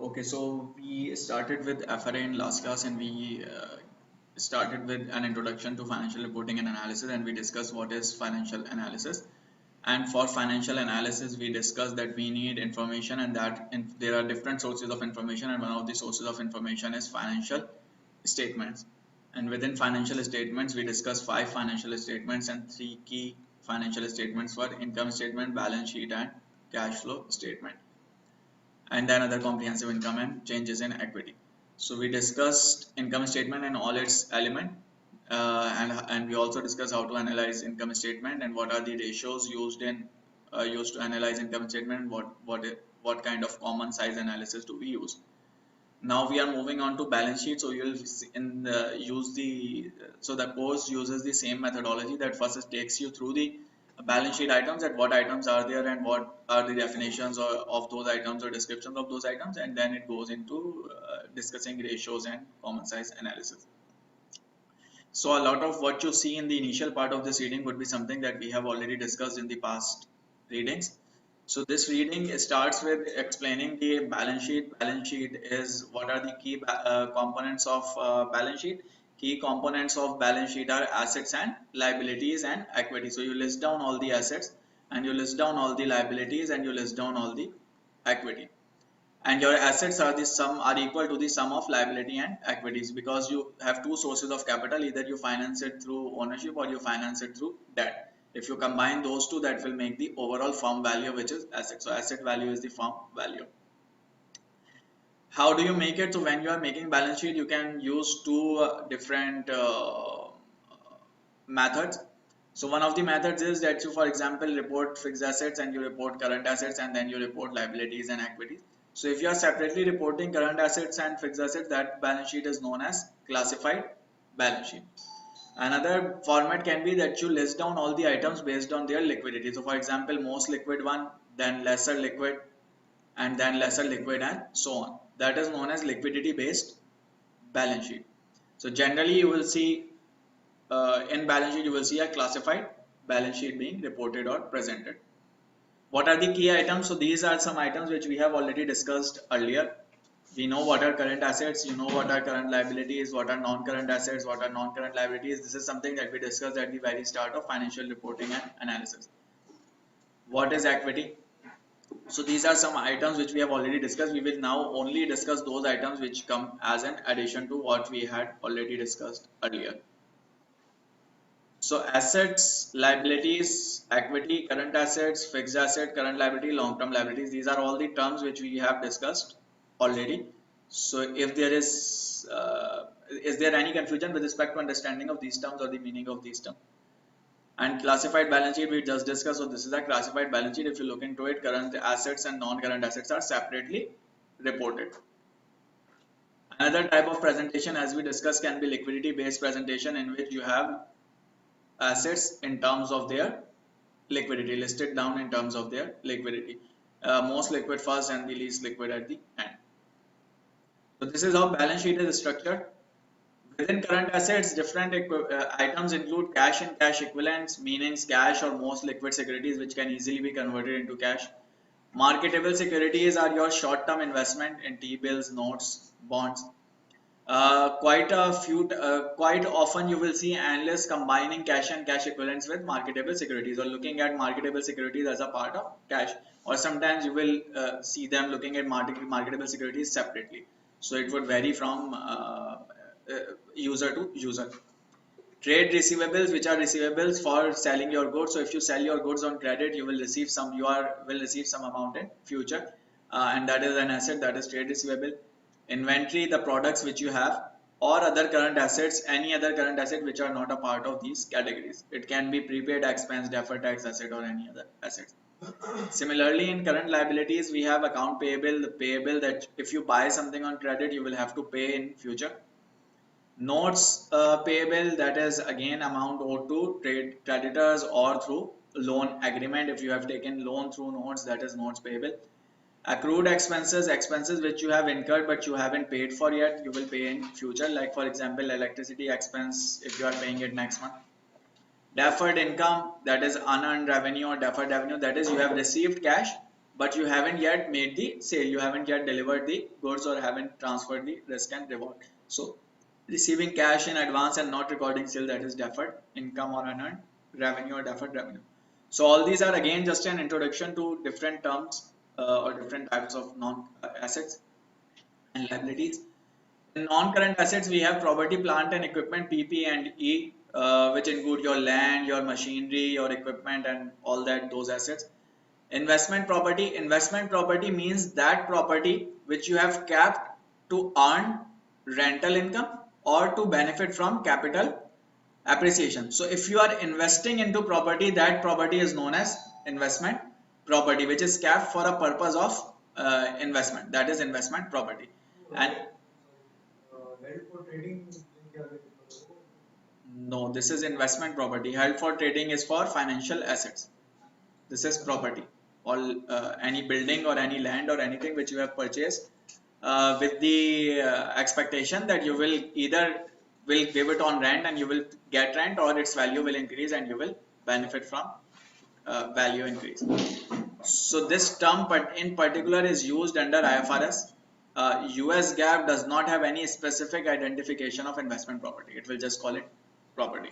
Okay, so we started with FRA in last class, and we started with an introduction to financial reporting and analysis, and we discussed what is financial analysis. And for financial analysis, we discussed that we need information, and that there are different sources of information, and one of the sources of information is financial statements. And within financial statements, we discussed 5 financial statements and 3 key financial statements for income statement, balance sheet, and cash flow statement, and then other comprehensive income and changes in equity. So we discussed income statement and all its element, and we also discussed how to analyze income statement and what are the ratios used to analyze income statement. What kind of common size analysis do we use? Now we are moving on to balance sheet. So you'll see in the use the so the course uses the same methodology, that first it takes you through the balance sheet items, and what items are there and what are the definitions of those items or descriptions of those items, and then it goes into discussing ratios and common size analysis. So a lot of what you see in the initial part of this reading would be something that we have already discussed in the past readings. So this reading starts with explaining the balance sheet. Balance sheet is what are the key components of balance sheet. Key components of balance sheet are assets and liabilities and equity. So you list down all the assets, and you list down all the liabilities, and you list down all the equity. And your assets are the sum are equal to the sum of liability and equities, because you have two sources of capital. Either you finance it through ownership or you finance it through debt. If you combine those two, that will make the overall firm value, which is asset. So asset value is the firm value. How do you make it? So when you are making balance sheet, you can use two different methods. So one of the methods is that you, for example, report fixed assets, and you report current assets, and then you report liabilities and equities. So if you are separately reporting current assets and fixed assets, that balance sheet is known as classified balance sheet. Another format can be that you list down all the items based on their liquidity. So for example, most liquid one, then lesser liquid, and then lesser liquid, and so on. That is known as liquidity based balance sheet. So generally you will see in balance sheet, you will see a classified balance sheet being reported or presented. What are the key items? So these are some items which we have already discussed earlier. We know what are current assets, you know what are current liabilities, what are non-current assets, what are non-current liabilities. This is something that we discussed at the very start of financial reporting and analysis. What is equity? So these are some items which we have already discussed. We will now only discuss those items which come as an addition to what we had already discussed earlier. So assets, liabilities, equity, current assets, fixed asset, current liability, long-term liabilities. These are all the terms which we have discussed already. So if there is there any confusion with respect to understanding of these terms or the meaning of these terms? And classified balance sheet we just discussed. So this is a classified balance sheet. If you look into it, current assets and non-current assets are separately reported. Another type of presentation, as we discussed, can be liquidity based presentation, in which you have assets in terms of their liquidity, listed down in terms of their liquidity, most liquid first and the least liquid at the end. So this is how balance sheet is structured. Within current assets, different items include cash and cash equivalents, meanings cash or most liquid securities which can easily be converted into cash. Marketable securities are your short-term investment in T-bills, notes, bonds. Quite often you will see analysts combining cash and cash equivalents with marketable securities, or looking at marketable securities as a part of cash, or sometimes you will see them looking at marketable securities separately. So it would vary from user to user. Trade receivables, which are receivables for selling your goods. So if you sell your goods on credit, you will receive some amount in future, and that is an asset, that is trade receivable. Inventory, the products which you have, or other current assets, any other current asset which are not a part of these categories. It can be prepaid expense, deferred tax asset, or any other assets. Similarly, in current liabilities, we have account payable, the payable that if you buy something on credit, you will have to pay in future. Notes payable, that is again amount owed to trade creditors or through loan agreement. If you have taken loan through notes, that is notes payable. Accrued expenses, expenses which you have incurred but you haven't paid for yet, you will pay in future, like for example electricity expense, if you are paying it next month. Deferred income, that is unearned revenue or deferred revenue, that is you have received cash but you haven't yet made the sale, you haven't yet delivered the goods or haven't transferred the risk and reward. So receiving cash in advance and not recording sale, that is deferred income or unearned revenue or deferred revenue. So all these are again just an introduction to different terms or different types of non assets and liabilities. In non-current assets, we have property, plant and equipment, PP and E, which include your land, your machinery, your equipment and all that, those assets. Investment property means that property which you have kept to earn rental income or to benefit from capital appreciation. So if you are investing into property, that property is known as investment property, which is kept for a purpose of investment. That is investment property. And no, this is investment property. Held for trading is for financial assets. This is property. All any building or any land or anything which you have purchased with the expectation that you will either will give it on rent and you will get rent, or its value will increase and you will benefit from value increase. So this term but in particular is used under IFRS. US GAAP does not have any specific identification of investment property. It will just call it property.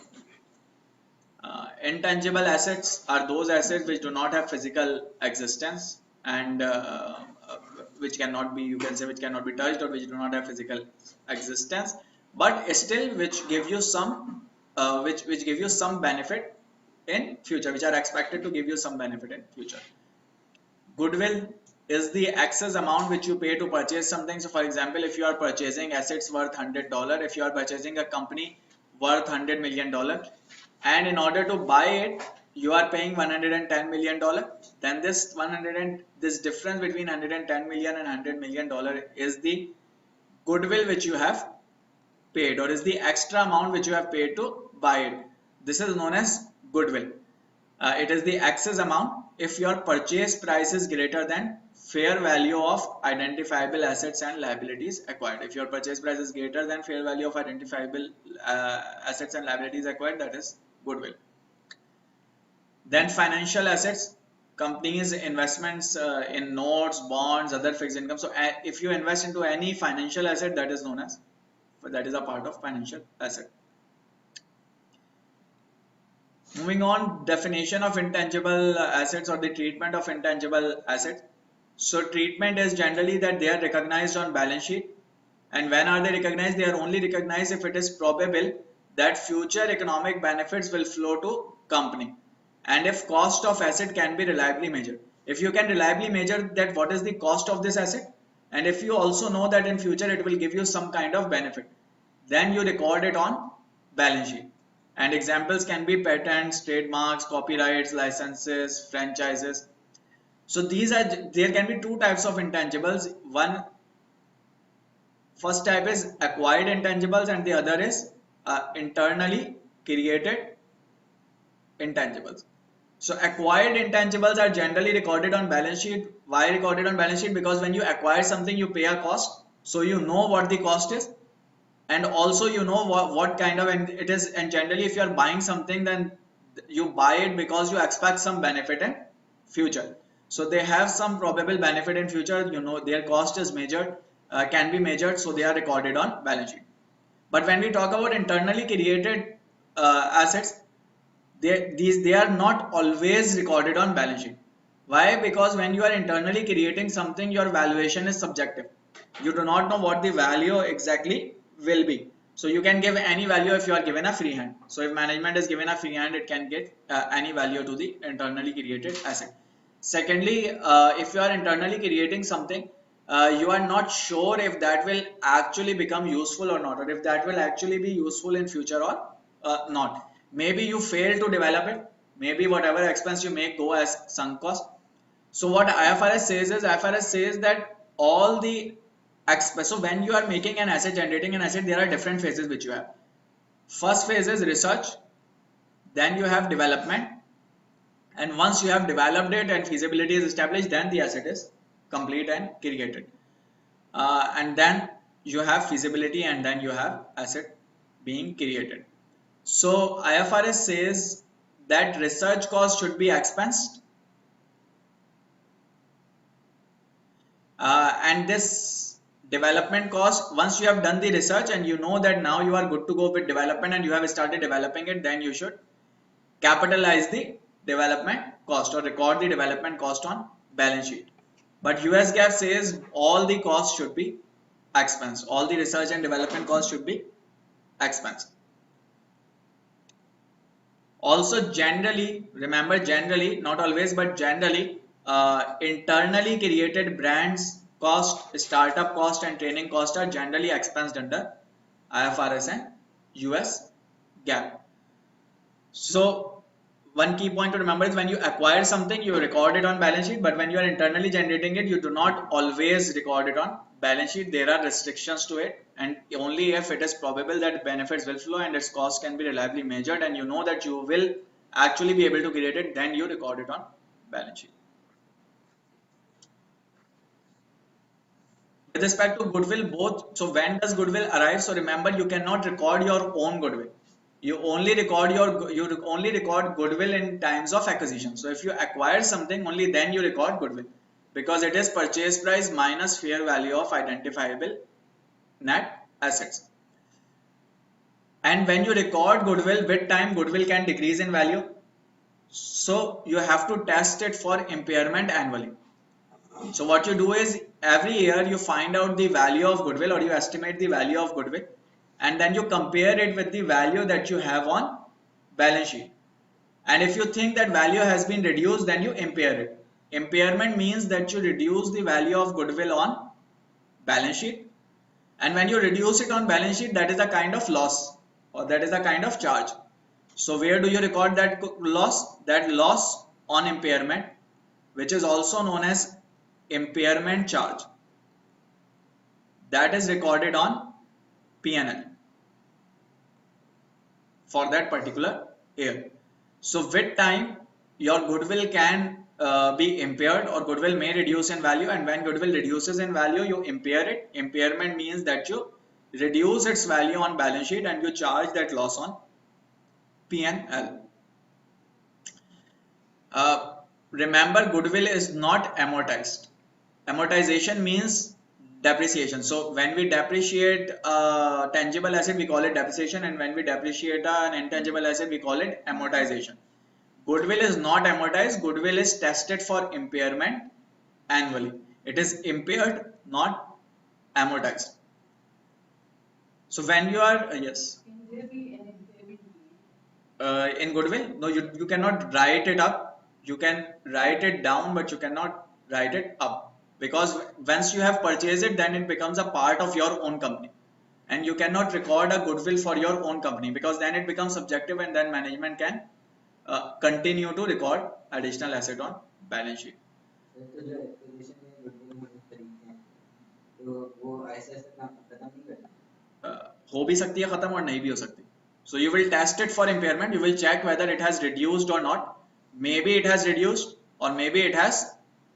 Intangible assets are those assets which do not have physical existence and which cannot be, you can say, which cannot be touched or which do not have physical existence, but still which give you some which give you some benefit in future, which are expected to give you some benefit in future. Goodwill is the excess amount which you pay to purchase something. So for example, if you are purchasing assets worth $100, if you are purchasing a company worth $100 million, and in order to buy it you are paying $110 million, then this difference between 110 million and $100 million is the goodwill which you have paid, or is the extra amount which you have paid to buy it. This is known as goodwill. It is the excess amount if your purchase price is greater than fair value of identifiable assets and liabilities acquired. If your purchase price is greater than fair value of identifiable assets and liabilities acquired, that is goodwill. Then financial assets, companies investments in notes, bonds, other fixed income. So if you invest into any financial asset, that is known as, that is a part of financial asset. Moving on, definition of intangible assets or the treatment of intangible assets. So treatment is generally that they are recognized on balance sheet, and when are they recognized? They are only recognized if it is probable that future economic benefits will flow to company, and if cost of asset can be reliably measured. If you can reliably measure that what is the cost of this asset, and if you also know that in future it will give you some kind of benefit, then you record it on balance sheet. And examples can be patents, trademarks, copyrights, licenses, franchises. So there can be two types of intangibles. First type is acquired intangibles and the other is internally created intangibles. So acquired intangibles are generally recorded on balance sheet. Why recorded on balance sheet? Because when you acquire something, you pay a cost, so you know what the cost is, and also you know what kind of it is. And generally if you are buying something, then you buy it because you expect some benefit in future. So they have some probable benefit in future, you know, their cost is measured, can be measured, so they are recorded on balance sheet. But when we talk about internally created assets, they are not always recorded on balance sheet. Why? Because when you are internally creating something, your valuation is subjective. You do not know what the value exactly will be. So you can give any value if you are given a free hand. So if management is given a free hand, it can get any value to the internally created asset. Secondly, if you are internally creating something, you are not sure if that will actually become useful or not, or if that will actually be useful in future or not. Maybe you fail to develop it, maybe whatever expense you make go as sunk cost. So what IFRS says is, IFRS says that all the expense, so when you are making an asset, generating an asset, there are different phases which you have. First phase is research, then you have development, and once you have developed it and feasibility is established, then the asset is complete and created. And then you have feasibility, and then you have asset being created. So IFRS says that research cost should be expensed, And this development cost, once you have done the research and you know that now you are good to go with development and you have started developing it, then you should capitalize the development cost or record the development cost on balance sheet. But US GAAP says all the costs should be expense. All the research and development costs should be expense. Also, generally, remember, generally, not always, but generally, internally created brands cost, startup cost, and training cost are generally expensed under IFRS and US GAAP. So, one key point to remember is when you acquire something, you record it on balance sheet, but when you are internally generating it, you do not always record it on balance sheet. There are restrictions to it, and only if it is probable that benefits will flow and its cost can be reliably measured, and you know that you will actually be able to create it, then you record it on balance sheet. With respect to goodwill, both, so when does goodwill arrive? So remember, you cannot record your own goodwill. You only record goodwill in times of acquisition. So if you acquire something, only then you record goodwill, because it is purchase price minus fair value of identifiable net assets. And when you record goodwill with time, goodwill can decrease in value. So you have to test it for impairment annually. So what you do is every year you find out the value of goodwill, or you estimate the value of goodwill, and then you compare it with the value that you have on balance sheet. And if you think that value has been reduced, then you impair it. Impairment means that you reduce the value of goodwill on balance sheet. And when you reduce it on balance sheet, that is a kind of loss, or that is a kind of charge. So where do you record that loss? That loss on impairment, which is also known as impairment charge, that is recorded on P&L for that particular year. So with time, your goodwill can be impaired, or goodwill may reduce in value, and when goodwill reduces in value, you impair it. Impairment means that you reduce its value on balance sheet and you charge that loss on P&L. Remember, goodwill is not amortized. Amortization means depreciation. So when we depreciate a tangible asset, we call it depreciation, and when we depreciate an intangible asset, we call it amortization. Goodwill is not amortized. Goodwill is tested for impairment annually. It is impaired, not amortized. So when you are yes, Can there be an impairment in goodwill, no, you cannot write it up. You can write it down, but you cannot write it up, because once you have purchased it, then it becomes a part of your own company, and you cannot record a goodwill for your own company, because then it becomes subjective, and then management can continue to record additional asset on balance sheet. तो जो acquisition में goodwill हम खरीदते हैं तो वो ऐसे ऐसे काम खत्म नहीं करते हो भी सकती है खत्म और नहीं भी हो सकती. So you will test it for impairment. You will check whether it has reduced or not. Maybe it has reduced, or maybe it has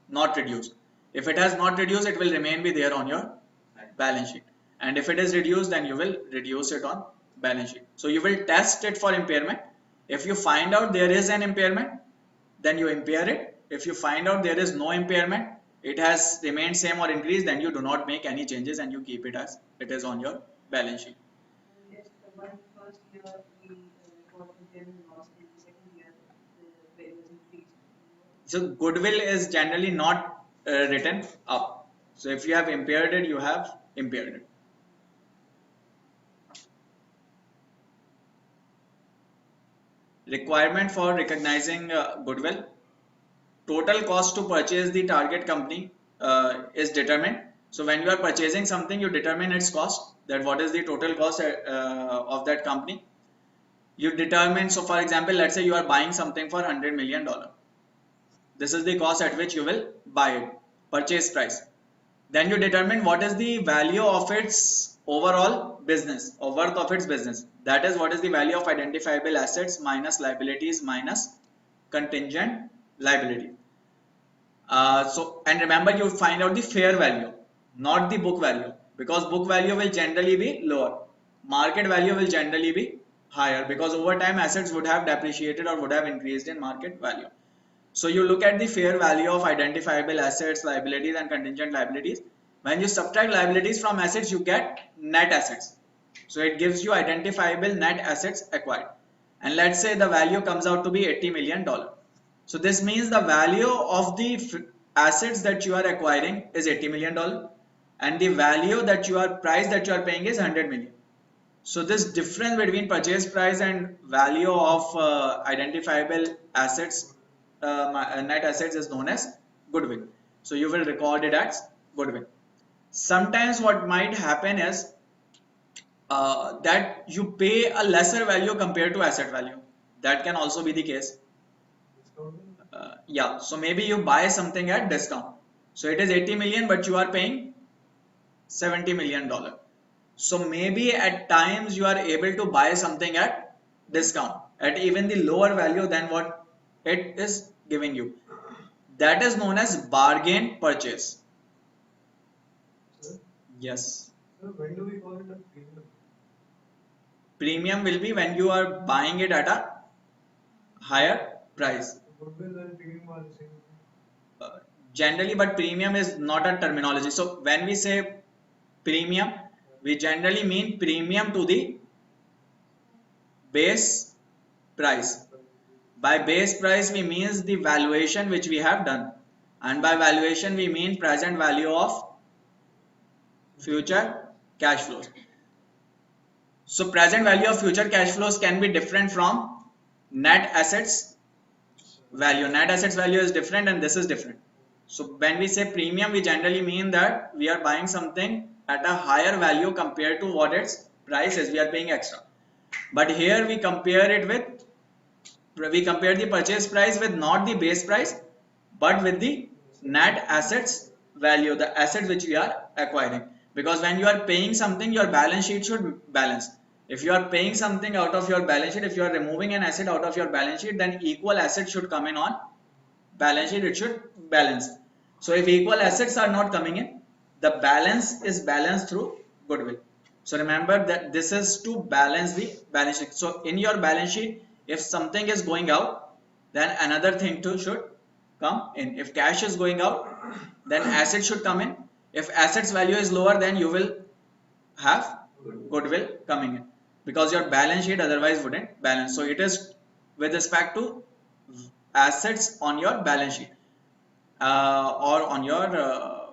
not reduced. If it has not reduced, it will remain be there on your balance sheet. And if it is reduced, then you will reduce it on balance sheet. So you will test it for impairment. If you find out there is an impairment, then you impair it. If you find out there is no impairment, it has remained same or increased, then you do not make any changes and you keep it as it is on your balance sheet. Yes, the one first year we got impairment loss, and the second year the value was increased. So goodwill is generally not written up. So if you have impaired it, you have impaired it. Requirement for recognizing goodwill. Total cost to purchase the target company is determined. So when you are purchasing something, you determine its cost, that what is the total cost of that company. You determine, so for example, let's say you are buying something for $100 million. This is the cost at which you will buy it, purchase price. Then you determine what is the value of its overall business, or worth of its business. That is, what is the value of identifiable assets minus liabilities minus contingent liability. And remember, you find out the fair value, not the book value, because book value will generally be lower. Market value will generally be higher, because over time assets would have depreciated or would have increased in market value. So you look at the fair value of identifiable assets, liabilities and contingent liabilities. When you subtract liabilities from assets, you get net assets. So it gives you identifiable net assets acquired. And let's say the value comes out to be $80 million. So this means the value of the assets that you are acquiring is $80 million and the value that you are price that you are paying is 100 million. So this difference between purchase price and value of identifiable assets, net assets is known as goodwill. So you will record it as goodwill. Sometimes what might happen is that you pay a lesser value compared to asset value. That can also be the case. Yeah, so maybe you buy something at discount. So it is 80 million, but you are paying $70 million. So maybe at times you are able to buy something at discount, at even the lower value than what it is giving you. That is known as bargain purchase. Yes. So when do we call it a premium? Premium will be when you are buying it at a higher price. Goodwill and premium are the same. Generally, but premium is not a terminology. So when we say premium, we generally mean premium to the base price. By base price, we means the valuation which we have done, and by valuation we mean present value of future cash flows. So present value of future cash flows can be different from net assets value. Net assets value is different and this is different. So when we say premium, we generally mean that we are buying something at a higher value compared to what its price is. We are paying extra. But here we compare the purchase price with not the base price, but with the net assets value, the assets which we are acquiring. Because when you are paying something, your balance sheet should balance. If you are paying something out of your balance sheet, if you are removing an asset out of your balance sheet, then equal assets should come in on balance sheet, it should balance. So if equal assets are not coming in, the balance is balanced through goodwill. So remember that this is to balance the balance sheet. So in your balance sheet, if something is going out, then another thing too should come in. If cash is going out, then assets should come in. If assets value is lower, then you will have goodwill coming in, because your balance sheet otherwise wouldn't balance. So it is with respect to assets on your balance sheet or on your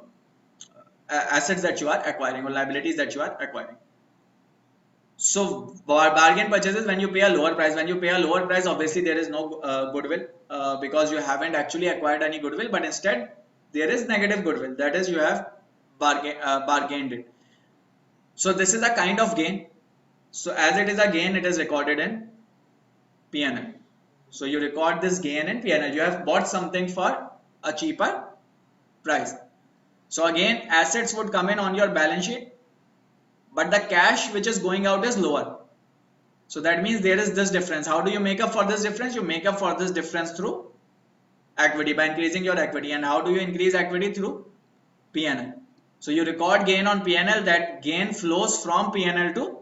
assets that you are acquiring or liabilities that you are acquiring. So bargain purchases, when you pay a lower price. When you pay a lower price, obviously there is no goodwill because you haven't actually acquired any goodwill, but instead there is negative goodwill. That is, you have bargained it. So this is a kind of gain. So as it is a gain, it is recorded in P&L. So you record this gain in P&L. You have bought something for a cheaper price. So again, assets would come in on your balance sheet, but the cash which is going out is lower. So that means there is this difference. How do you make up for this difference? You make up for this difference through equity, by increasing your equity. And how do you increase equity? Through P&L. So you record gain on P&L. That gain flows from P&L to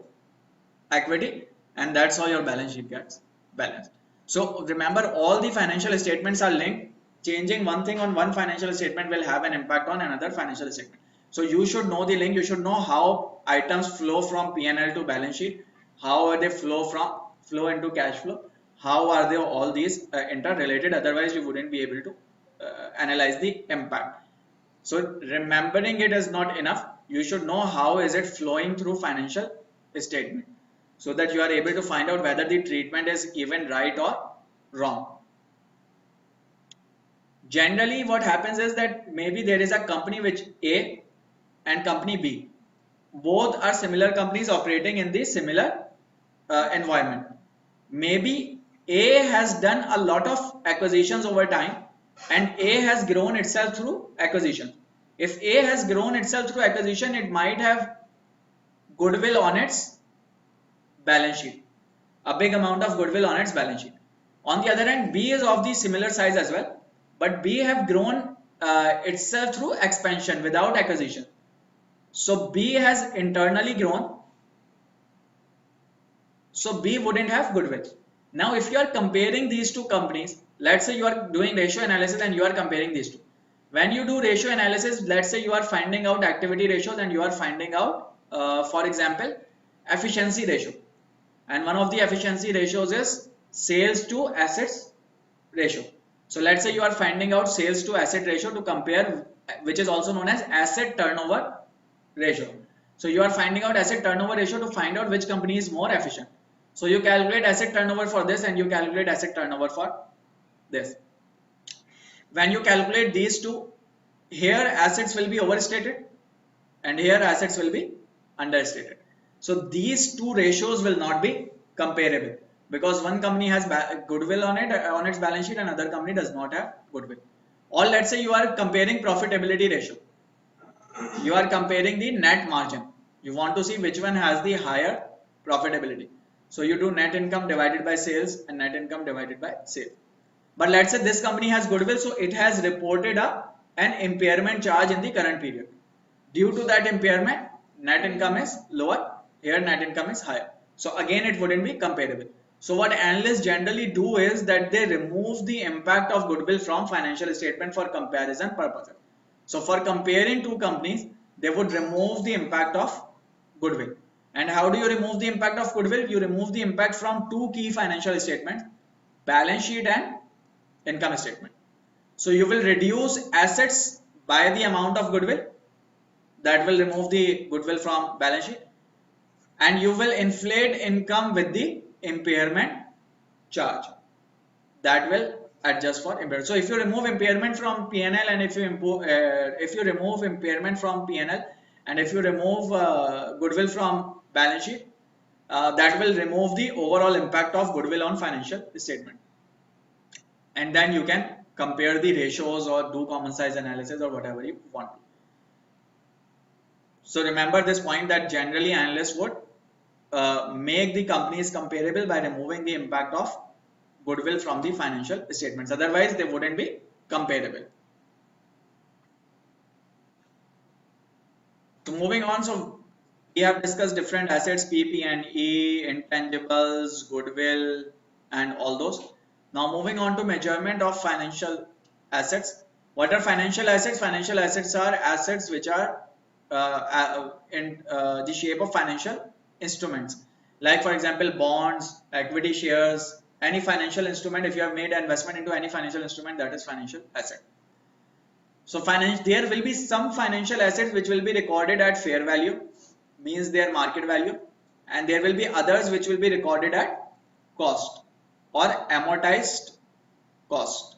equity, and that's how your balance sheet gets balanced. So remember, all the financial statements are linked. Changing one thing on one financial statement will have an impact on another financial statement. So you should know the link. You should know how items flow from P&L to balance sheet. How are they flow into cash flow? How are they all these interrelated? Otherwise, you wouldn't be able to analyze the impact. So remembering it is not enough. You should know how is it flowing through financial statement, so that you are able to find out whether the treatment is even right or wrong. Generally, what happens is that maybe there is a company which A and company B. Both are similar companies operating in the similar environment. Maybe A has done a lot of acquisitions over time, and A has grown itself through acquisition. If A has grown itself through acquisition, it might have goodwill on its balance sheet, a big amount of goodwill on its balance sheet. On the other hand, B is of the similar size as well, but B have grown itself through expansion without acquisition. So B has internally grown, so B wouldn't have goodwill. Now if you are comparing these two companies, let's say you are doing ratio analysis and you are comparing these two. When you do ratio analysis, let's say you are finding out activity ratios and you are finding out, for example, efficiency ratio. And one of the efficiency ratios is sales to assets ratio. So let's say you are finding out sales to asset ratio to compare, which is also known as asset turnover ratio. So you are finding out asset turnover ratio to find out which company is more efficient. So you calculate asset turnover for this and you calculate asset turnover for this. When you calculate these two, here assets will be overstated and here assets will be understated. So these two ratios will not be comparable because one company has goodwill on it on its balance sheet and another company does not have goodwill. Or let's say you are comparing profitability ratio. You are comparing the net margin. You want to see which one has the higher profitability. So you do net income divided by sales and net income divided by sales. But let's say this company has goodwill, so it has reported an impairment charge in the current period. Due to that impairment, net income is lower, here net income is higher. So again, it wouldn't be comparable. So what analysts generally do is that they remove the impact of goodwill from financial statement for comparison purposes. So for comparing two companies, they would remove the impact of goodwill. And how do you remove the impact of goodwill? You remove the impact from two key financial statements, balance sheet and income statement. So you will reduce assets by the amount of goodwill, that will remove the goodwill from balance sheet, and you will inflate income with the impairment charge, that will adjust for impairment. So if you remove impairment from P&L and if you remove impairment from P&L and if you remove goodwill from balance sheet, that will remove the overall impact of goodwill on financial statement. And then you can compare the ratios or do common size analysis or whatever you want. So remember this point that generally analysts would make the companies comparable by removing the impact of goodwill from the financial statements. Otherwise, they wouldn't be comparable. So moving on, so we have discussed different assets, PP&E, intangibles, goodwill, and all those. Now moving on to measurement of financial assets. What are financial assets? Financial assets are assets which are in the shape of financial instruments. Like for example, bonds, equity shares, any financial instrument. If you have made an investment into any financial instrument, that is financial asset. So there will be some financial assets which will be recorded at fair value, means their market value, and there will be others which will be recorded at cost or amortized cost.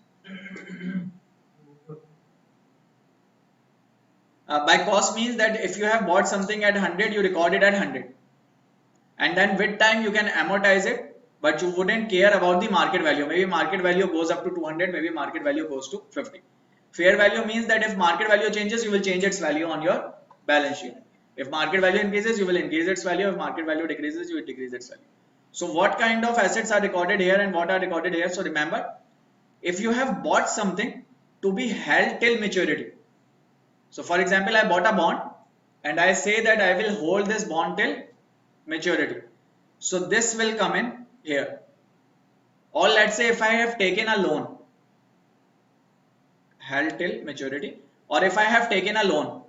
By cost means that if you have bought something at 100, you record it at 100, and then with time you can amortize it, but you wouldn't care about the market value. Maybe market value goes up to 200, maybe market value goes to 50. Fair value means that if market value changes, you will change its value on your balance sheet. If market value increases, you will increase its value. If market value decreases, you will decrease its value. So what kind of assets are recorded here and what are recorded here? So remember, if you have bought something to be held till maturity. So for example, I bought a bond and I say that I will hold this bond till maturity. So this will come in here. Or let's say if I have taken a loan, held till maturity, or if I have taken a loan,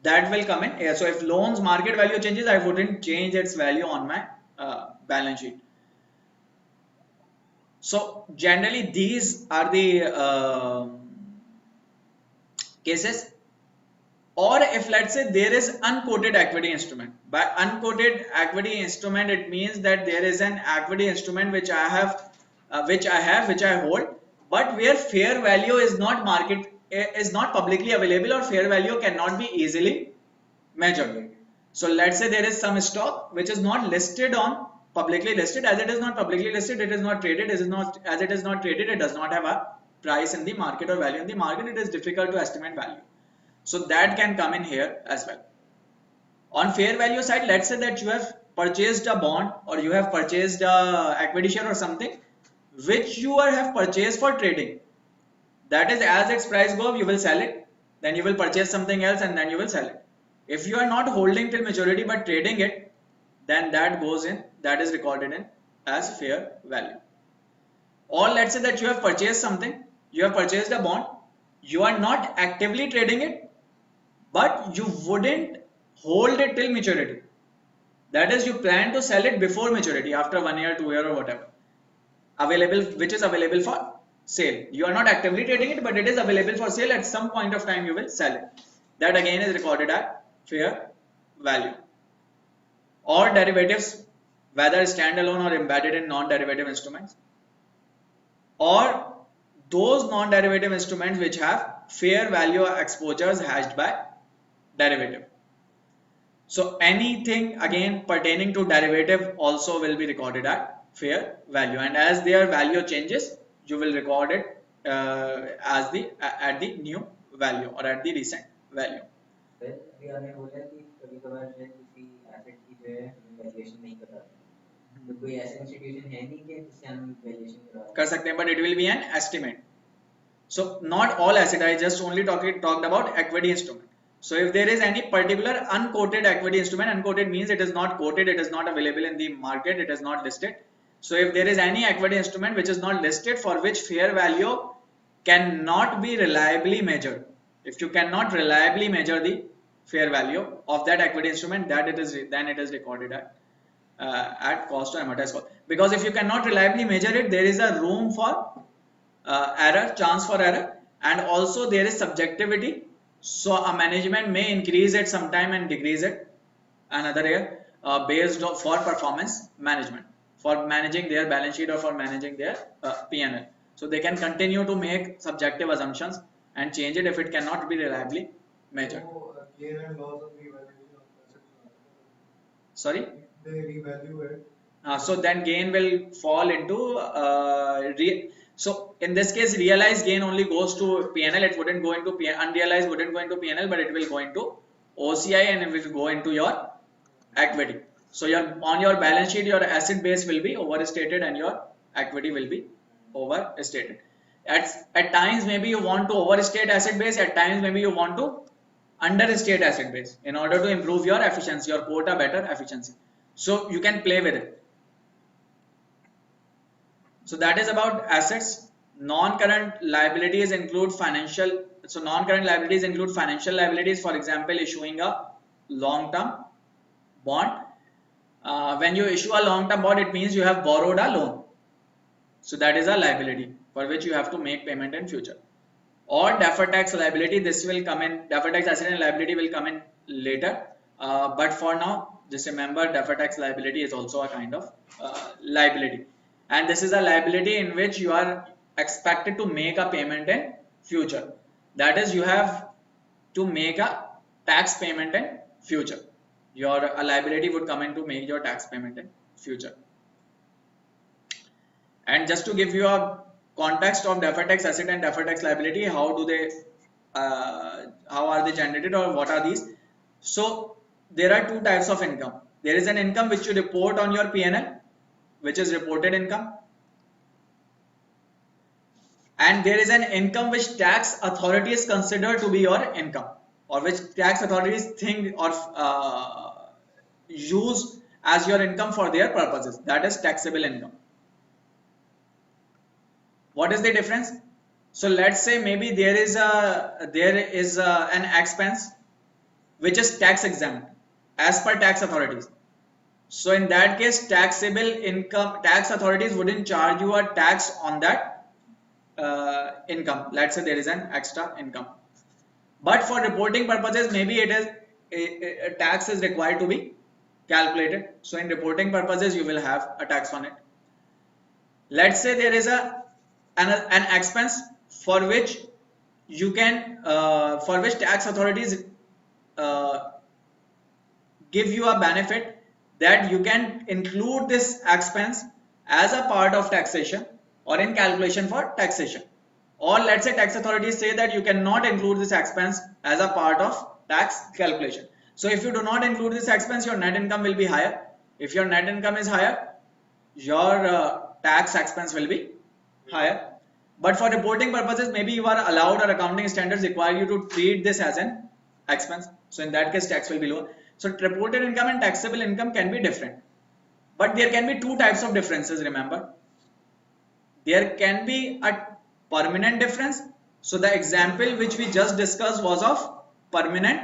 that will come in here. So if loans market value changes, I wouldn't change its value on my balance sheet. So generally these are the cases. Or if let's say there is unquoted equity instrument. By unquoted equity instrument, it means that there is an equity instrument which I hold, but where fair value is not publicly available, or fair value cannot be easily measured. So let's say there is some stock which is not listed on publicly listed. As it is not publicly listed, it is not traded. As it is not traded, it does not have a price in the market or value in the market. It is difficult to estimate value. So that can come in here as well. On fair value side, let's say that you have purchased a bond or you have purchased a equity share or something which you have purchased for trading. That is, as its price goes, you will sell it, then you will purchase something else and then you will sell it. If you are not holding till maturity but trading it, then that goes in, that is recorded in as fair value. Or let's say that you have purchased something, you have purchased a bond, you are not actively trading it, but you wouldn't hold it till maturity. That is, you plan to sell it before maturity, after 1 year, 2 year, or whatever, available, which is available for sale. You are not actively trading it, but it is available for sale. At some point of time, you will sell it. That again is recorded at fair value. Or derivatives, whether standalone or embedded in non-derivative instruments, or those non-derivative instruments which have fair value exposures hedged by derivative. So anything again pertaining to derivative also will be recorded at fair value, and as their value changes, you will record it as the at the new value or at the recent value. फिर अभी आपने बोला कि कभी कभार जो है किसी एसेट की जो है हमें वैल्यूएशन नहीं कराते, तो कोई ऐसा इंस्टीट्यूशन है नहीं कि जिससे हम वैल्यूएशन करा कर सकते हैं, but it will be an estimate. So not all asset, I just only talked about equity instrument. So if there is any particular unquoted equity instrument, unquoted means it is not quoted, it is not available in the market, it is not listed. So if there is any equity instrument which is not listed, for which fair value cannot be reliably measured, if you cannot reliably measure the fair value of that equity instrument, then it is recorded at cost or amortized cost. Because if you cannot reliably measure it, there is a room for error, chance for error, and also there is subjectivity. So a management may increase it sometime and decrease it another year based on for performance management, for managing their balance sheet or for managing their P&L. So they can continue to make subjective assumptions and change it if it cannot be reliably measured. So, gain and loss of revaluation of assets. Sorry. They revalue it. So then gain will fall into so in this case realized gain only goes to P&L, it wouldn't go into unrealized wouldn't go into P&L, but it will go into OCI and it will go into your equity. So on your balance sheet your asset base will be overstated and your equity will be overstated. At times maybe you want to overstate asset base, at times maybe you want to understate asset base in order to improve your efficiency or quota better efficiency. So you can play with it. So that is about assets. Non-current liabilities include financial. So non-current liabilities include financial liabilities. For example, issuing a long-term bond. When you issue a long-term bond, it means you have borrowed a loan. So that is a liability for which you have to make payment in future. Or deferred tax liability. This will come in. Deferred tax asset and liability will come in later. But for now, just remember deferred tax liability is also a kind of liability. And this is a liability in which you are expected to make a payment in future. That is, you have to make a tax payment in future. Your liability would come in to make your tax payment in future. And just to give you a context of deferred tax asset and deferred tax liability, how are they generated or what are these? So there are two types of income. There is an income which you report on your P&L, which is reported income, and there is an income which tax authorities consider to be your income, or which tax authorities think or use as your income for their purposes. That is taxable income. What is the difference? So let's say maybe there is an expense which is tax exempt as per tax authorities. So in that case, taxable income, tax authorities wouldn't charge you a tax on that income. Let's say there is an extra income, but for reporting purposes, maybe it is a tax is required to be calculated. So in reporting purposes, you will have a tax on it. Let's say there is an expense for which you can for which tax authorities give you a benefit that you can include this expense as a part of taxation or in calculation for taxation. Or let's say tax authorities say that you cannot include this expense as a part of tax calculation. So if you do not include this expense, your net income will be higher. If your net income is higher, your tax expense will be higher. But for reporting purposes, maybe you are allowed or accounting standards require you to treat this as an expense. So in that case, tax will be lower. So reported income and taxable income can be different, but there can be two types of differences. Remember, there can be a permanent difference. So the example which we just discussed was of permanent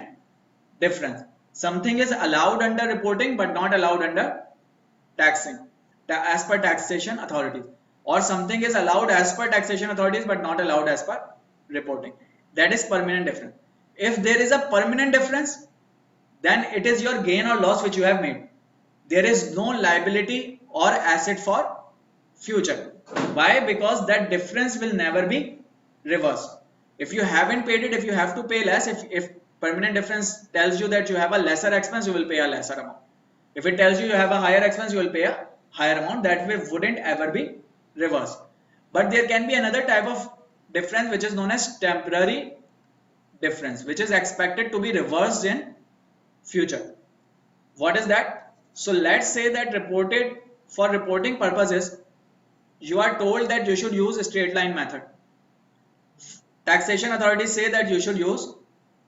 difference. Something is allowed under reporting but not allowed under taxing as per taxation authorities, or something is allowed as per taxation authorities but not allowed as per reporting. That is permanent difference. If there is a permanent difference, then it is your gain or loss which you have made. There is no liability or asset for future. Why? Because that difference will never be reversed. If you haven't paid it, if you have to pay less, if permanent difference tells you that you have a lesser expense, you will pay a lesser amount. If it tells you you have a higher expense, you will pay a higher amount. That way wouldn't ever be reversed. But there can be another type of difference which is known as temporary difference, which is expected to be reversed in future. What is that? So let's say that for reporting purposes, you are told that you should use a straight line method. Taxation authorities say that you should use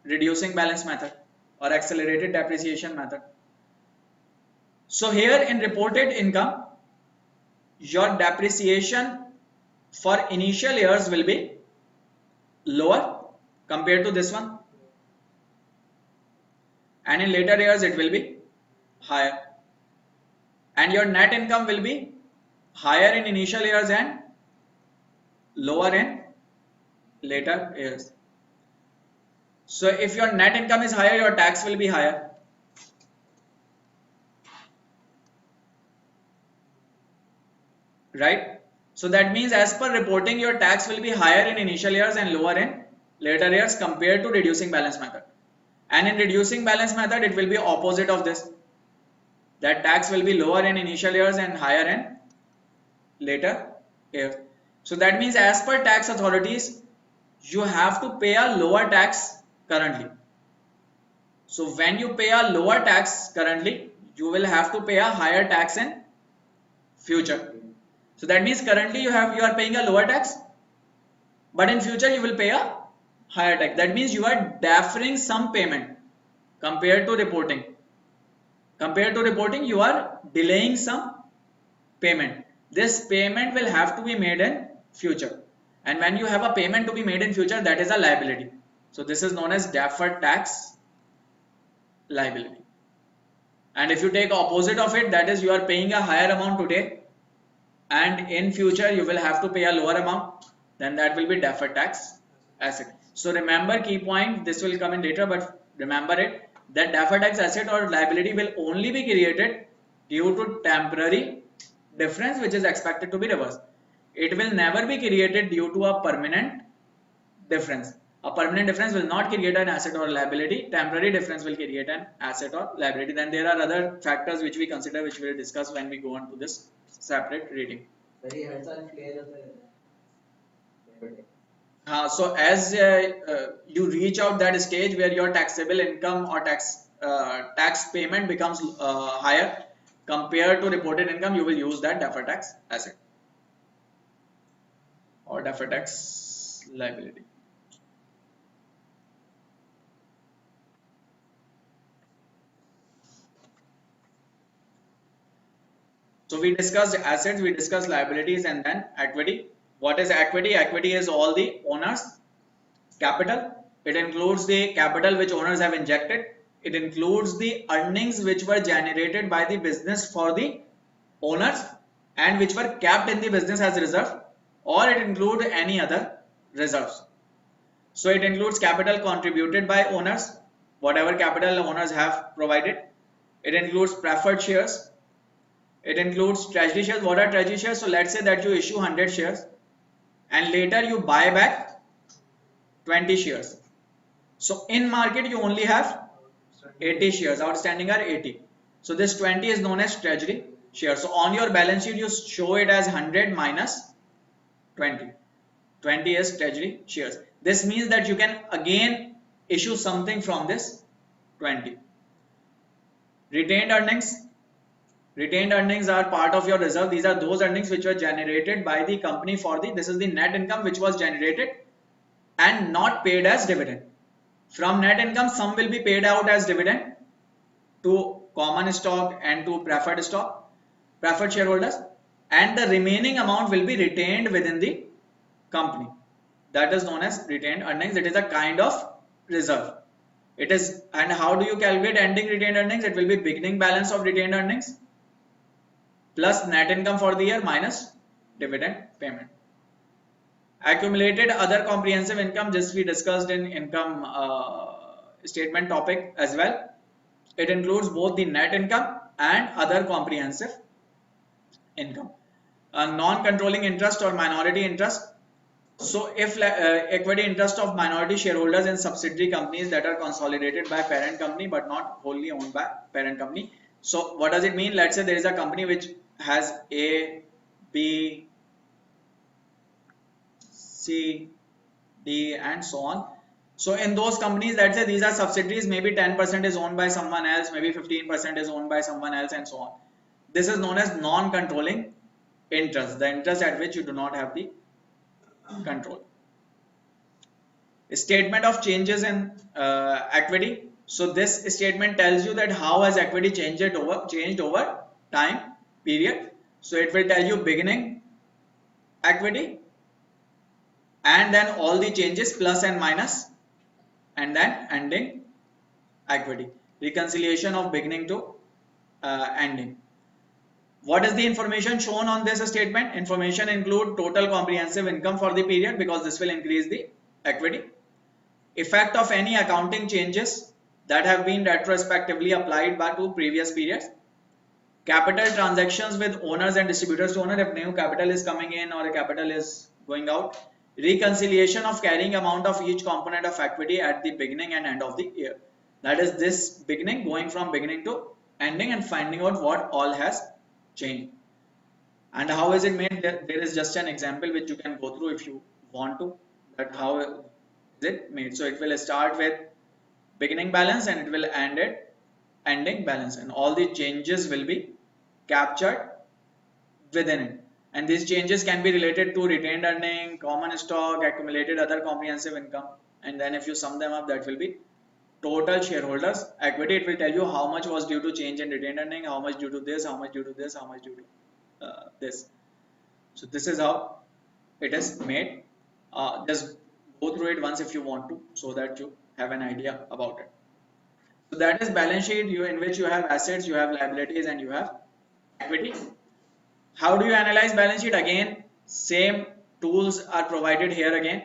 reducing balance method or accelerated depreciation method. So here in reported income, your depreciation for initial years will be lower compared to this one, and in later years it will be higher, and your net income will be higher in initial years and lower in later years. So if your net income is higher, your tax will be higher. Right? So that means as per reporting, your tax will be higher in initial years and lower in later years compared to reducing balance method. And in reducing balance method, it will be opposite of this. That tax will be lower in initial years and higher in later years. So that means as per tax authorities, you have to pay a lower tax currently. So when you pay a lower tax currently, you will have to pay a higher tax in future. So that means currently you are paying a lower tax, but in future you will pay a higher tax. That means you are deferring some payment compared to reporting. Compared to reporting, you are delaying some payment. This payment will have to be made in future. And when you have a payment to be made in future, that is a liability. So this is known as deferred tax liability. And if you take opposite of it, that is you are paying a higher amount today, and in future you will have to pay a lower amount, then that will be deferred tax asset. So remember, key point, this will come in later, but remember it, that deferred tax asset or liability will only be created due to temporary difference which is expected to be reversed. It will never be created due to a permanent difference. A permanent difference will not create an asset or liability. Temporary difference will create an asset or liability. Then there are other factors which we consider, which we will discuss when we go on to this separate reading. So as you reach out that stage where your taxable income or tax payment becomes higher compared to reported income, you will use that deferred tax asset or deferred tax liability. So we discussed assets, we discussed liabilities, and then equity. What is equity? Equity is all the owners' capital. It includes the capital which owners have injected. It includes the earnings which were generated by the business for the owners and which were kept in the business as reserve, or it includes any other reserves. So it includes capital contributed by owners, whatever capital owners have provided. It includes preferred shares. It includes treasury shares. What are treasury shares? So let's say that you issue 100 shares and later you buy back 20 shares. So in market you only have 80 shares, outstanding are 80. So this 20 is known as treasury shares. So on your balance sheet you show it as 100 minus 20. 20 is treasury shares. This means that you can again issue something from this 20. Retained earnings. Retained earnings are part of your reserve. These are those earnings which were generated by the company for this is the net income which was generated and not paid as dividend. From net income, some will be paid out as dividend to common stock and to preferred shareholders, and the remaining amount will be retained within the company. That is known as retained earnings. It is a kind of reserve. It is, and how do you calculate ending retained earnings? It will be beginning balance of retained earnings plus net income for the year minus dividend payment. Accumulated other comprehensive income, just we discussed in income statement topic as well. It includes both the net income and other comprehensive income. A non-controlling interest or minority interest. So if equity interest of minority shareholders in subsidiary companies that are consolidated by parent company but not wholly owned by parent company. So what does it mean? Let's say there is a company which has A, B, C, D and so on. So in those companies, let's say these are subsidiaries, maybe 10% is owned by someone else, maybe 15% is owned by someone else and so on. This is known as non-controlling interest, the interest at which you do not have the control. Statement of changes in equity. So this statement tells you that how has equity changed over time period. So it will tell you beginning equity and then all the changes plus and minus and then ending equity. Reconciliation of beginning to ending. What is the information shown on this statement? Information include total comprehensive income for the period because this will increase the equity. Effect of any accounting changes that have been retrospectively applied by to previous periods. Capital transactions with owners and distributors to owner, if new capital is coming in or a capital is going out. Reconciliation of carrying amount of each component of equity at the beginning and end of the year. That is this beginning going from beginning to ending and finding out what all has changed. And how is it made? There is just an example which you can go through if you want to, that how is it made. So it will start with beginning balance and it will end at ending balance, and all the changes will be captured within it. And these changes can be related to retained earning, common stock, accumulated other comprehensive income, and then if you sum them up, that will be total shareholders equity. It will tell you how much was due to change in retained earning, how much due to this, how much due to this, how much due to this. So this is how it is made. Just go through it once if you want to, so that you have an idea about it. So that is balance sheet in which you have assets, you have liabilities, and you have equity. How do you analyze balance sheet? Again, same tools are provided here again,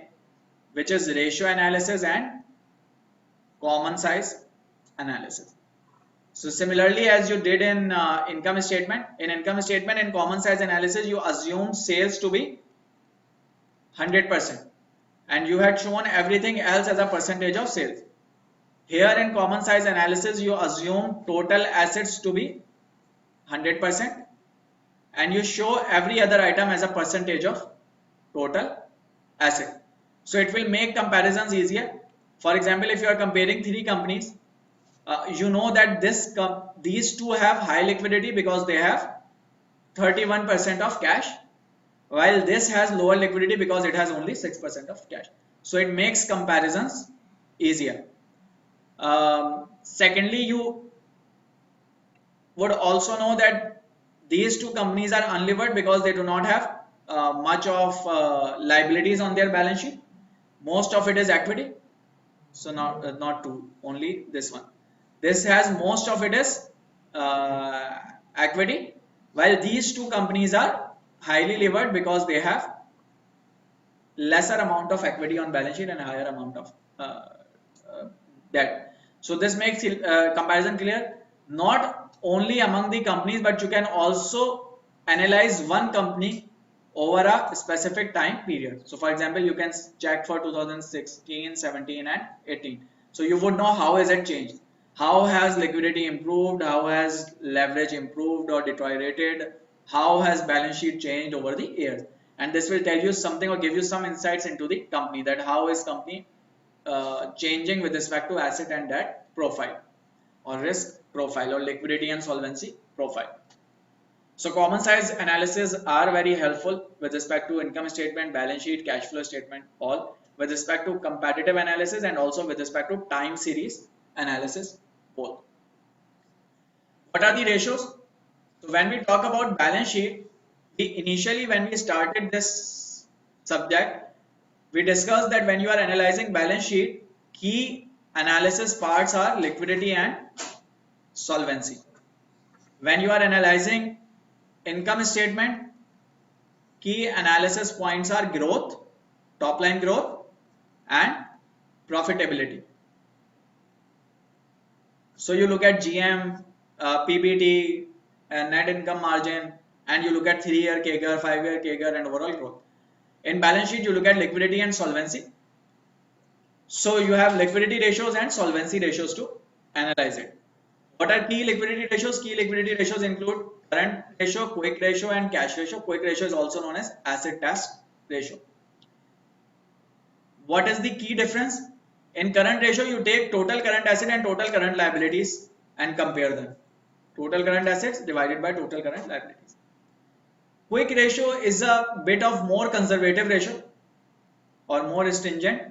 which is ratio analysis and common size analysis. So similarly as you did in income statement, in common size analysis, you assume sales to be 100% and you had shown everything else as a percentage of sales. Here in common size analysis, you assume total assets to be 100% and you show every other item as a percentage of total asset. So it will make comparisons easier. For example, if you are comparing three companies, you know that these two have high liquidity because they have 31% of cash, while this has lower liquidity because it has only 6% of cash. So it makes comparisons easier. Secondly, you would also know that these two companies are unlevered because they do not have much of liabilities on their balance sheet. Most of it is equity. So not two, only this one. This has most of it is equity, while these two companies are highly levered because they have lesser amount of equity on balance sheet and higher amount of debt. So this makes comparison clear, not only among the companies, but you can also analyze one company over a specific time period. So for example, you can check for 2016, 17 and 18. So you would know how has it changed. How has liquidity improved? How has leverage improved or deteriorated? How has balance sheet changed over the years? And this will tell you something or give you some insights into the company, that how is company changing with respect to asset and debt profile or risk profile or liquidity and solvency profile. So common size analysis are very helpful with respect to income statement, balance sheet, cash flow statement, all with respect to competitive analysis and also with respect to time series analysis both. What are the ratios? So when we talk about balance sheet, initially when we started this subject, we discussed that when you are analyzing balance sheet, key analysis parts are liquidity and solvency. When you are analyzing income statement, key analysis points are growth, top line growth, and profitability. So you look at GM, PBT, net income margin, and you look at 3-year CAGR, 5-year CAGR, and overall growth. In balance sheet, you look at liquidity and solvency. So you have liquidity ratios and solvency ratios to analyze it. What are key liquidity ratios? Key liquidity ratios include current ratio, quick ratio, and cash ratio. Quick ratio is also known as asset task ratio. What is the key difference? In current ratio, you take total current asset and total current liabilities and compare them. Total current assets divided by total current liabilities. Quick ratio is a bit of more conservative ratio or more stringent.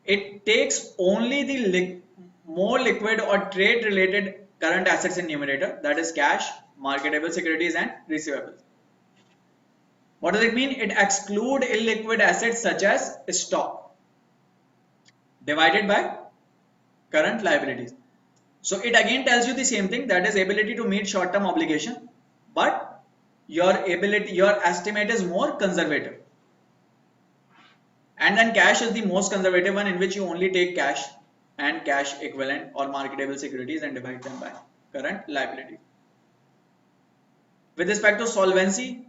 It takes only the more liquid or trade related current assets in numerator, that is cash, marketable securities, and receivables. What does it mean? It excludes illiquid assets such as stock divided by current liabilities. So it again tells you the same thing, that is ability to meet short term obligation, but your estimate is more conservative. And then cash is the most conservative one, in which you only take cash and cash equivalent or marketable securities and divide them by current liability. With respect to solvency,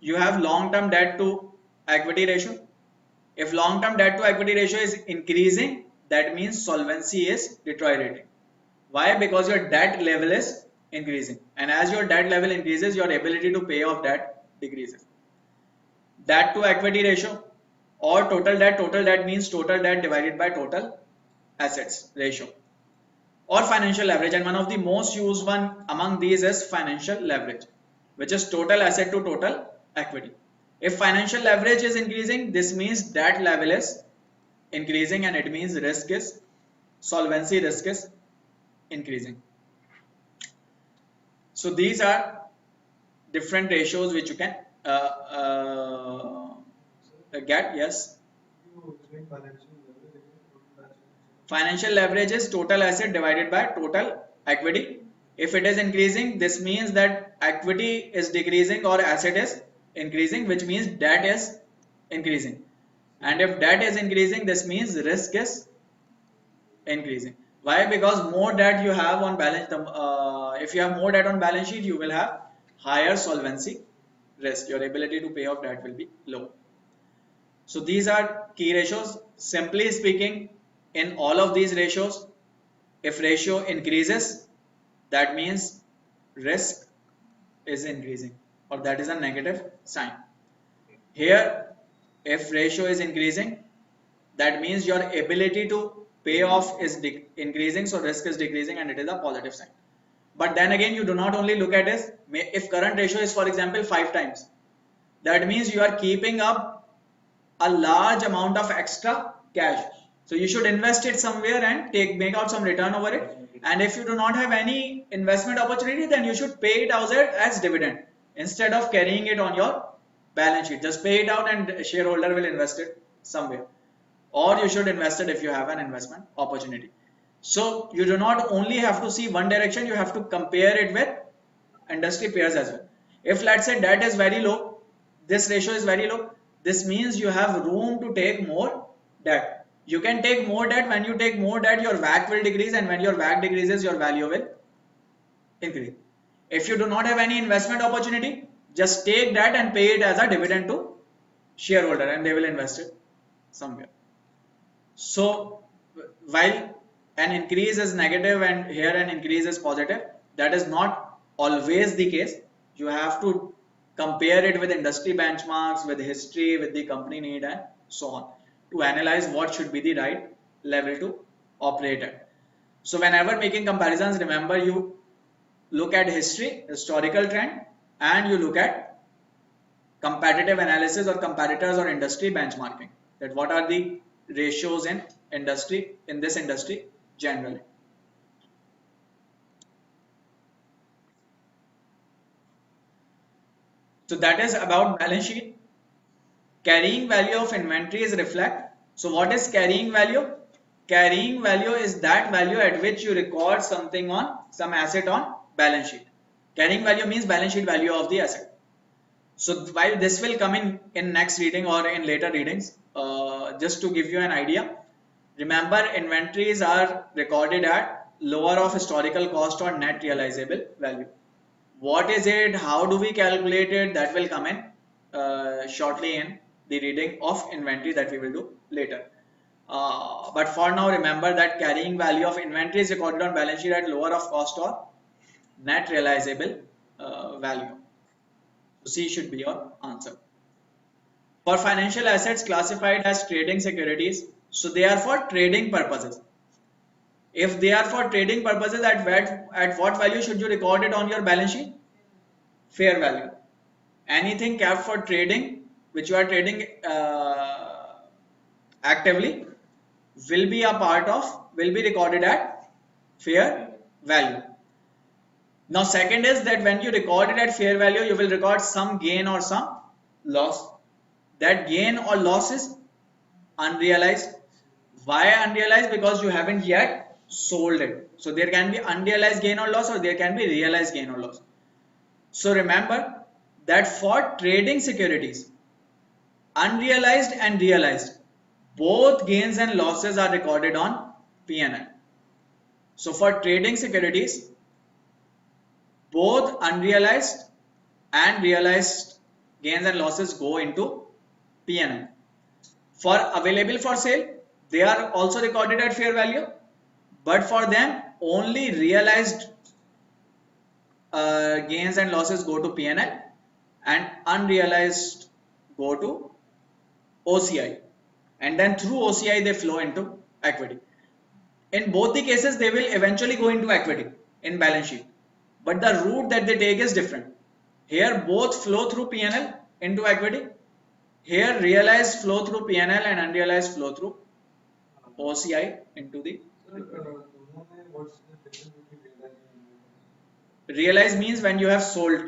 you have long-term debt to equity ratio. If long-term debt to equity ratio is increasing, that means solvency is deteriorating. Why? Because your debt level is increasing, and as your debt level increases, your ability to pay off debt decreases. Debt to equity ratio or total debt means total debt divided by total assets ratio, or financial leverage, and one of the most used one among these is financial leverage, which is total asset to total equity. If financial leverage is increasing, this means debt level is increasing, and it means solvency risk is increasing. So these are different ratios which you can get. Yes. Financial leverage is total asset divided by total equity. If it is increasing, this means that equity is decreasing or asset is increasing, which means debt is increasing. And if debt is increasing, this means risk is increasing. Why? Because more debt you have on balance, if you have more debt on balance sheet, you will have higher solvency risk. Your ability to pay off debt will be low. So these are key ratios. Simply speaking, in all of these ratios, if ratio increases, that means risk is increasing, or that is a negative sign. Here, if ratio is increasing, that means your ability to pay off is increasing, so risk is decreasing, and it is a positive sign. But then again, you do not only look at this. If current ratio is, for example, 5 times, that means you are keeping up a large amount of extra cash. So you should invest it somewhere and make out some return over it. And if you do not have any investment opportunity, then you should pay it out as dividend instead of carrying it on your balance sheet. Just pay it out, and shareholder will invest it somewhere. Or you should invest it if you have an investment opportunity. So you do not only have to see one direction, you have to compare it with industry peers as well. If let's say debt is very low, this ratio is very low, this means you have room to take more debt. You can take more debt. When you take more debt, your WACC will decrease, and when your WACC decreases, your value will increase. If you do not have any investment opportunity, just take that and pay it as a dividend to shareholder, and they will invest it somewhere. So while an increase is negative and here an increase is positive, that is not always the case. You have to compare it with industry benchmarks, with history, with the company need, and so on, to analyze what should be the right level to operate at. So whenever making comparisons, remember, you look at history, historical trend, and you look at competitive analysis or competitors or industry benchmarking, that what are the ratios in this industry generally. So that is about balance sheet. Carrying value of inventory is reflect. So what is carrying value? Carrying value is that value at which you record something on some asset on balance sheet. Carrying value means balance sheet value of the asset. So while this will come in next reading or in later readings, just to give you an idea, remember inventories are recorded at lower of historical cost or net realizable value. What is it? How do we calculate it? That will come in shortly in the reading of inventory that we will do later. But for now, remember that carrying value of inventory is recorded on balance sheet at lower of cost or net realizable value. So C should be your answer. For financial assets classified as trading securities, so they are for trading purposes. If they are for trading purposes, at what value should you record it on your balance sheet? Fair value. Anything kept for trading, which you are trading actively, will be recorded at fair value. Now second is that when you record it at fair value, you will record some gain or some loss. That gain or loss is unrealized. Why unrealized? Because you haven't yet sold it. So there can be unrealized gain or loss, or there can be realized gain or loss. So remember that for trading securities, unrealized and realized, both gains and losses are recorded on P&L. So for trading securities, both unrealized and realized gains and losses go into P&L. For available for sale, they are also recorded at fair value, but for them only realized gains and losses go to P&L and unrealized go to OCI, and then through OCI they flow into equity. In both the cases, they will eventually go into equity in balance sheet, but the route that they take is different. Here both flow through P&L into equity. Here realized flow through P&L and unrealized flow through OCI into the दोनों में what's the difference between realized and unrealized? realized means when you have sold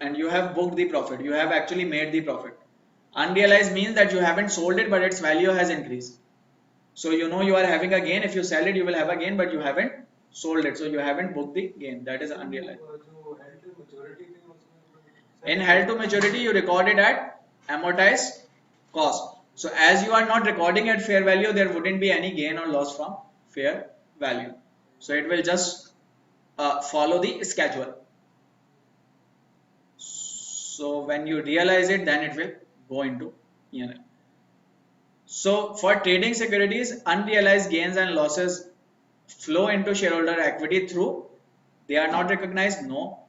and you have booked the profit, you have actually made the profit. Unrealized means that you haven't sold it but its value has increased. So you know you are having a gain. If you sell it, you will have a gain, but you haven't sold it, so you haven't booked the gain. That is unrealized. जो held to maturity थी उसमें In held to maturity, you record it at amortized cost. So as you are not recording at fair value, there wouldn't be any gain or loss from fair value. So it will just follow the schedule. So when you realize it, then it will go into P&L. So for trading securities, unrealized gains and losses flow into shareholder equity through, they are not recognized, no.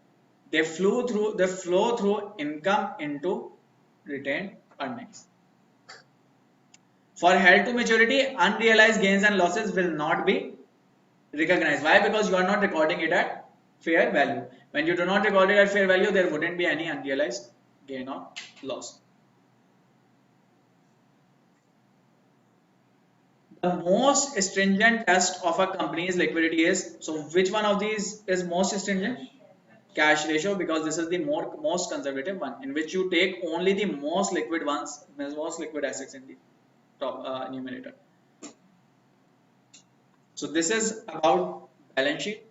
They flow through income into retained earnings. For held to maturity, unrealized gains and losses will not be recognized. Why? Because you are not recording it at fair value. When you do not record it at fair value, there wouldn't be any unrealized gain or loss. The most stringent test of a company's liquidity is, so which one of these is most stringent? Cash ratio, because this is the most conservative one, in which you take only the most liquid ones, most liquid assets in the top numerator. So this is about balance sheet.